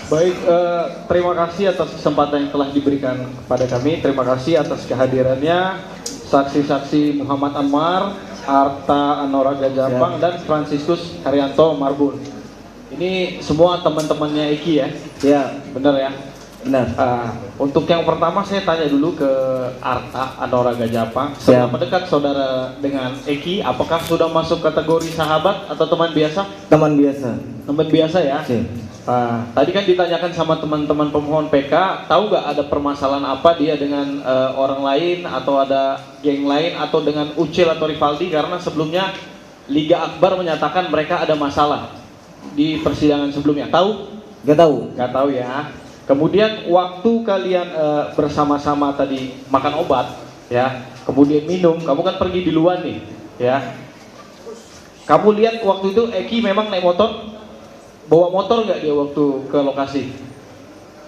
Baik, terima kasih atas kesempatan yang telah diberikan kepada kami. Terima kasih atas kehadirannya saksi-saksi Muhammad Anwar, Arta Anora Gajapang, dan Franciscus Haryanto Marbun. Ini semua teman-temannya Eki ya? Ya, benar ya? benar. Untuk yang pertama saya tanya dulu ke Arta Anora Gajapang. Seberapa dekat saudara dengan Eki? Apakah sudah masuk kategori sahabat atau teman biasa? Teman biasa. Teman biasa ya? Ya. Tadi kan ditanyakan sama teman-teman pemohon PK, tahu nggak ada permasalahan apa dia dengan orang lain atau ada geng lain atau dengan Ucil atau Rivaldi, karena sebelumnya Liga Akbar menyatakan mereka ada masalah di persidangan sebelumnya. Tahu? Gak tahu. Nggak tahu ya. Kemudian waktu kalian bersama-sama tadi makan obat, ya, kemudian minum, kamu kan pergi di luar nih, ya. Kamu lihat waktu itu Eki memang naik motor? Bawa motor nggak dia waktu ke lokasi,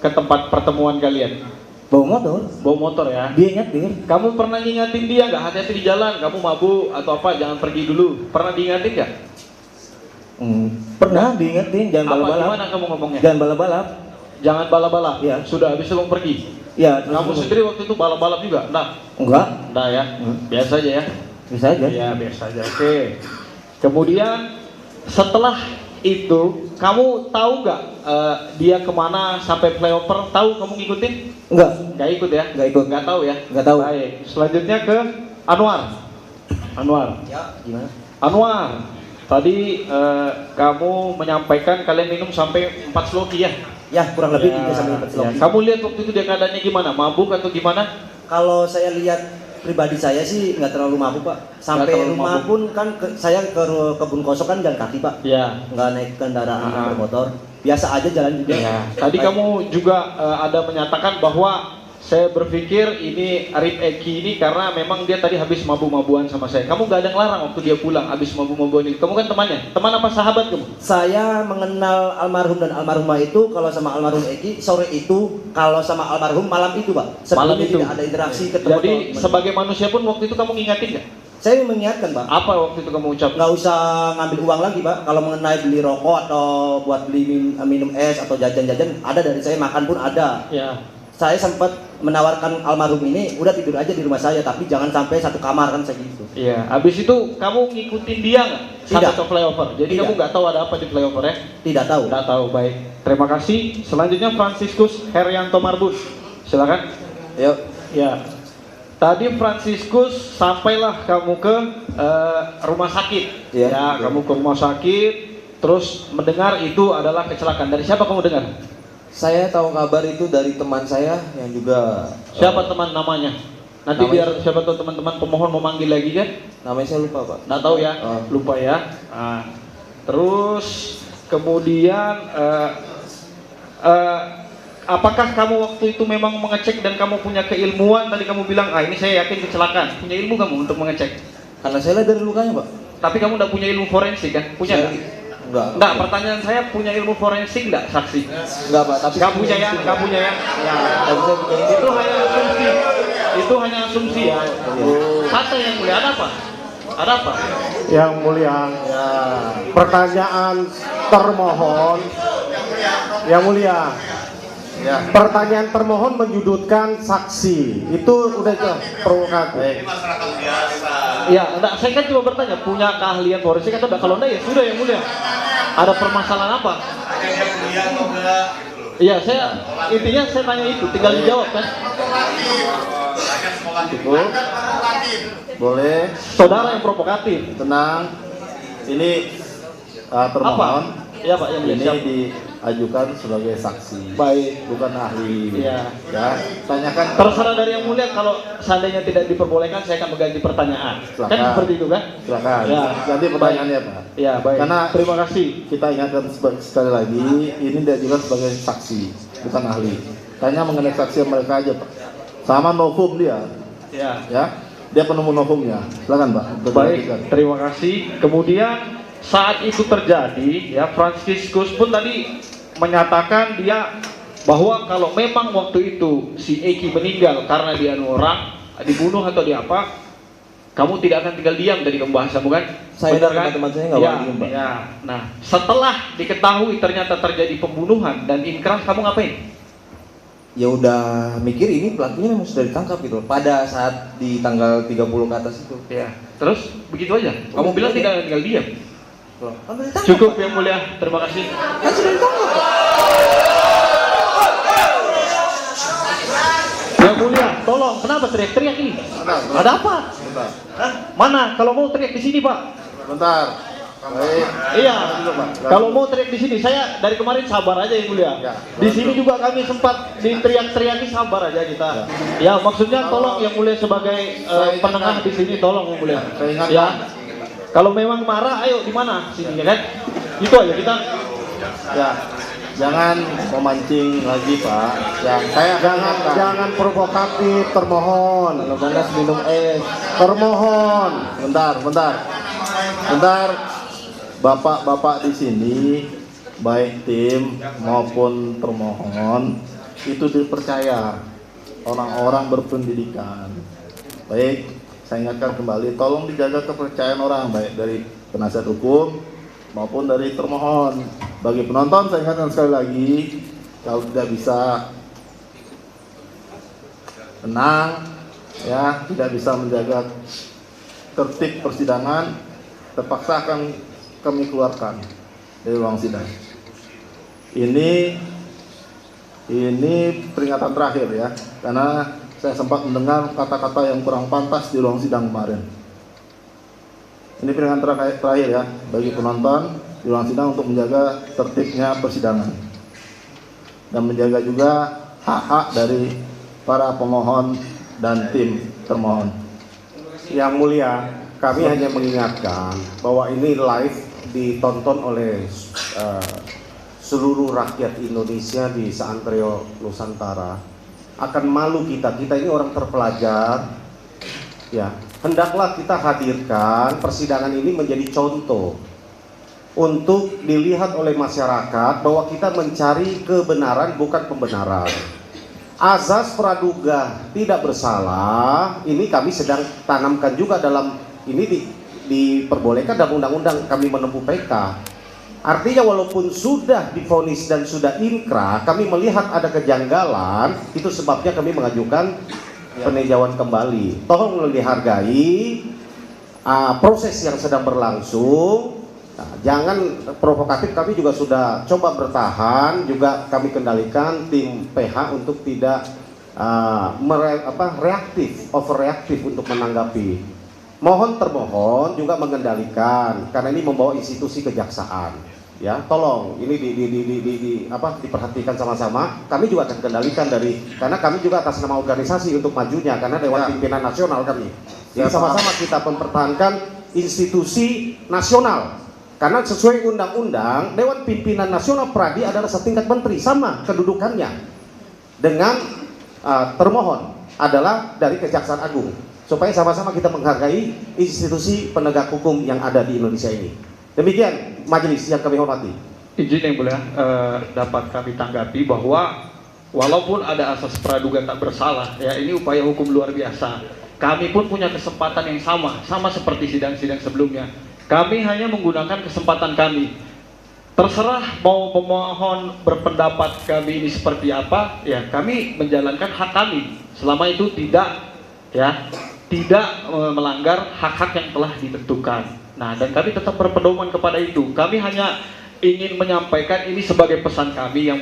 ke tempat pertemuan kalian? Bawa motor. Bawa motor ya. Dia nyetir. Kamu pernah ngingatin dia nggak, hati-hati di jalan, kamu mabuk atau apa, jangan pergi dulu? Pernah diingatin nggak? Pernah diingetin, jangan balap-balap. Gimana kamu ngomongnya? Jangan balap-balap. Jangan balap-balap. Ya. Sudah habis itu kamu pergi. Ya. Kamu sendiri waktu itu balap-balap juga? Enggak. Enggak ya. Biasa aja ya. Bisa aja. Ya biasa aja. Oke. Kemudian setelah itu kamu tahu nggak dia kemana sampai flyover? Tahu, kamu ngikutin? Enggak. Nggak ikut ya? Nggak ikut. Nggak tahu ya? Nggak tahu. Baik. Selanjutnya ke Anwar. Anwar. Ya, gimana? Anwar. Tadi kamu menyampaikan kalian minum sampai 4 sloki ya? Ya, kurang lebih Ya, 3 sampai 4 ya. sloki. Kamu lihat waktu itu dia keadaannya gimana? Mabuk atau gimana? Kalau saya lihat pribadi saya sih nggak terlalu mabuk, Pak. Sampai terlalu rumah mabuk. pun kan saya ke kebun kosong kan jalan kaki, Pak. Ya. Nggak naik kendaraan bermotor. Biasa aja jalan juga. Ya. Tadi kamu juga ada menyatakan bahwa saya berpikir ini Arif Eki ini karena memang dia tadi habis mabu-mabuan sama saya. Kamu nggak ada ngelarang waktu dia pulang habis mabu-mabuan itu. Kamu kan temannya. Teman apa sahabat kamu? Saya mengenal almarhum dan almarhumah itu kalau sama almarhum Eki sore itu, kalau sama almarhum malam itu, Pak. Sebelumnya Malam itu. tidak ada interaksi ketemu. Jadi sebagai manusia pun waktu itu kamu ngingatin nggak? Saya mengingatkan, Pak. Apa waktu itu kamu ucap? Nggak usah ngambil uang lagi, Pak. Kalau mengenai beli rokok atau buat beli minum es atau jajan-jajan, ada dari saya, makan pun ada. Ya. Saya sempat menawarkan almarhum ini, udah tidur aja di rumah saya, tapi jangan sampai satu kamar kan segitu. Iya. Habis itu kamu ngikutin dia nggak? Sampai Tidak. ke flyover. Jadi Tidak. kamu nggak tahu ada apa di flyover ya? Tidak tahu. Nggak tahu. Baik. Terima kasih. Selanjutnya Franciscus Haryanto Marbun. Silakan. Yuk. Ya. Tadi Franciscus sampailah kamu ke rumah sakit. Iya. Ya, kamu ke rumah sakit, terus mendengar itu adalah kecelakaan. Dari siapa kamu dengar? Saya tahu kabar itu dari teman saya yang juga. Siapa teman namanya? Nanti Namanya- biar siapa tahu teman-teman pemohon mau manggil lagi kan? Namanya saya lupa, Pak. Nggak tahu ya, Oh. lupa ya. Nah, terus kemudian apakah kamu waktu itu memang mengecek dan kamu punya keilmuan? Tadi kamu bilang, ini saya yakin kecelakaan. Punya ilmu kamu untuk mengecek? Karena saya lihat dari lukanya, Pak. Tapi kamu nggak punya ilmu forensik kan? Punya Saya- nggak? Enggak. Enggak, pertanyaan saya punya ilmu forensik nggak, saksi? Enggak, Pak. Tapi Nggak punya ya, nggak punya ya. Ya, Tapi saya punya ini. itu hanya asumsi. Itu hanya asumsi ya. Santai yang mulia, ada apa? Ada apa? Yang mulia, Ya. pertanyaan termohon. Yang mulia, Ya. pertanyaan termohon menyudutkan saksi. Itu udah itu provokatif. Baik. Ya, enggak, saya kan cuma bertanya, punya keahlian forensik atau enggak? Kalau enggak ya sudah yang mulia. Ada permasalahan apa? Iya, saya intinya saya tanya itu, tinggal dijawab kan. Cukup. Boleh. Saudara yang provokatif. Tenang. Ini termohon. Iya Pak, yang mulia. Ini Siap. diajukan sebagai saksi. Baik. Bukan ahli. Iya. Ya. Tanyakan. Terserah dari yang mulia, kalau seandainya tidak diperbolehkan saya akan mengganti pertanyaan. Silakan. Kan seperti itu kan? Silakan. Ya. Ganti pertanyaannya, Pak. Ya, baik. Karena Terima kasih. kita ingatkan sekali lagi, ini diajukan sebagai saksi, bukan ahli. Tanya mengenai saksi mereka aja, Pak. Sama novum dia, Ya. ya. Dia penemu novumnya. Silakan, Pak. Baik, terima kasih. Kemudian saat itu terjadi, ya, Franciscus pun tadi menyatakan dia bahwa kalau memang waktu itu si Eki meninggal karena dia orang dibunuh atau di apa, Kamu tidak akan tinggal diam dari pembahasanmu kan? Saya Benar dan teman-teman saya nggak boleh diem, Pak. Ya. Nah, setelah diketahui ternyata terjadi pembunuhan dan inkrah, kamu ngapain? Ya udah mikir ini pelakunya memang sudah ditangkap gitu pada saat di tanggal 30 ke atas itu. Ya. Terus begitu aja. Kamu bilang tidak akan tinggal diam. Loh, kan sudah ditangkap, Cukup Pak. yang mulia. Terima kasih. Kan sudah ditangkap, Pak. Yang mulia, tolong. Kenapa teriak-teriak ini? Ada apa? Bentar. Hah? Mana? Kalau mau teriak di sini, Pak. Bentar. Baik. Iya. Dulu, Pak. Kalau mau teriak di sini, saya dari kemarin sabar aja yang mulia. Ya. Di sini juga kami sempat diteriak-teriaki, sabar aja kita. Ya, maksudnya tolong yang mulia sebagai Saya penengah ingatkan. di sini, tolong yang mulia. Saya ingatkan. Ya. Kalau memang marah, ayo di mana? Sini ya kan? Itu aja kita. Ya, jangan memancing lagi Pak. Yang saya ingatkan. Jangan provokatif, termohon. Kalau panas minum es. Termohon. Bentar. Bapak-bapak di sini, baik tim maupun termohon, itu dipercaya orang-orang berpendidikan. Baik, saya ingatkan kembali, tolong dijaga kepercayaan orang, baik dari penasihat hukum maupun dari termohon. Bagi penonton, saya ingatkan sekali lagi, kalau tidak bisa tenang, ya, tidak bisa menjaga tertib persidangan, terpaksa akan kami keluarkan dari ruang sidang. Ini peringatan terakhir ya, karena saya sempat mendengar kata-kata yang kurang pantas di ruang sidang kemarin. Ini peringatan terakhir ya bagi penonton di ruang sidang untuk menjaga tertibnya persidangan dan menjaga juga hak-hak dari para pemohon dan tim termohon. Yang mulia, kami hanya mengingatkan bahwa ini live ditonton oleh seluruh rakyat Indonesia di seantero Nusantara. Akan malu kita ini orang terpelajar. Ya, hendaklah kita hadirkan persidangan ini menjadi contoh untuk dilihat oleh masyarakat bahwa kita mencari kebenaran bukan pembenaran. Azas praduga tidak bersalah ini kami sedang tanamkan juga dalam ini diperbolehkan dalam undang-undang kami menempuh PK. Artinya walaupun sudah divonis dan sudah inkrah, kami melihat ada kejanggalan, itu sebabnya kami mengajukan peninjauan kembali. Tolong dihargai proses yang sedang berlangsung. Nah, jangan provokatif, kami juga sudah coba bertahan, juga kami kendalikan tim PH untuk tidak reaktif, overreaktif untuk menanggapi. Mohon termohon juga mengendalikan karena ini membawa institusi kejaksaan. Ya, tolong ini diperhatikan sama-sama. Kami juga akan kendalikan karena kami juga atas nama organisasi untuk majunya karena Dewan Pimpinan Nasional kami. Jadi sama-sama kita mempertahankan institusi nasional. Karena sesuai undang-undang Dewan Pimpinan Nasional Pradi adalah setingkat menteri, sama kedudukannya dengan termohon adalah dari Kejaksaan Agung. Supaya sama-sama kita menghargai institusi penegak hukum yang ada di Indonesia ini. Demikian majelis yang kami hormati. Izin yang mulia, dapat kami tanggapi bahwa walaupun ada asas praduga tak bersalah, ya ini upaya hukum luar biasa. Kami pun punya kesempatan yang sama seperti sidang-sidang sebelumnya. Kami hanya menggunakan kesempatan kami. Terserah mau pemohon berpendapat kami ini seperti apa, ya kami menjalankan hak kami. Selama itu tidak melanggar hak-hak yang telah ditentukan. Nah, dan kami tetap berpedoman kepada itu. Kami hanya ingin menyampaikan ini sebagai pesan kami yang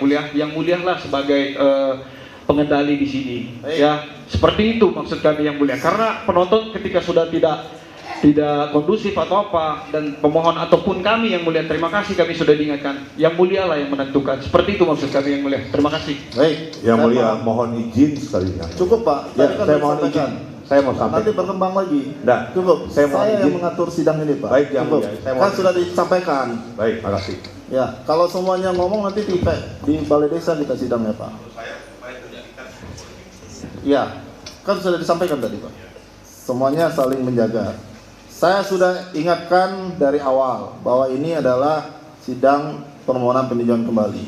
mulialah sebagai pengendali di sini. Ya, seperti itu maksud kami yang mulia. Karena penonton ketika sudah tidak kondusif atau apa, dan pemohon ataupun kami yang mulia, terima kasih kami sudah diingatkan. Yang mulialah yang menentukan. Seperti itu maksud kami yang mulia. Terima kasih. Baik, Yang mulia, mohon izin sekali. cukup Pak. Ya, Tadi kan saya mohon disampaikan. izin. Saya mau Nanti sampaikan. berkembang lagi. Nggak, Cukup. saya mohon yang izin. mengatur sidang ini Pak. Baik, yang Cukup. mulia. Saya Kan mohon- sudah disampaikan. Baik, makasih. Ya, kalau semuanya ngomong nanti di balai desa kita sidang ya Pak. Ya, kan sudah disampaikan tadi Pak. Semuanya saling menjaga. Saya sudah ingatkan dari awal bahwa ini adalah sidang permohonan peninjauan kembali.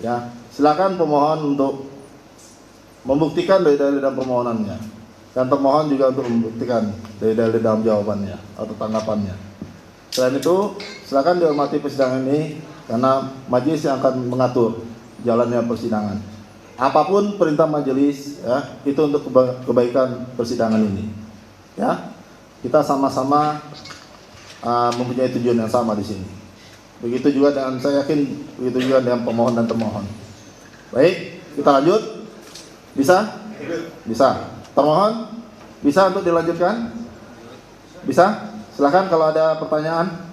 Ya, silakan pemohon untuk membuktikan dari dan permohonannya. dan termohon juga untuk membuktikan dari dalam jawabannya atau tanggapannya. Selain itu, silakan dihormati persidangan ini karena majelis yang akan mengatur jalannya persidangan. Apapun perintah majelis, ya, itu untuk kebaikan persidangan ini. Ya, kita sama-sama mempunyai tujuan yang sama di sini. Begitu juga dengan, saya yakin begitu juga dengan pemohon dan termohon. Baik, kita lanjut. Bisa? Bisa. Termohon, bisa untuk dilanjutkan? Bisa? Silakan kalau ada pertanyaan.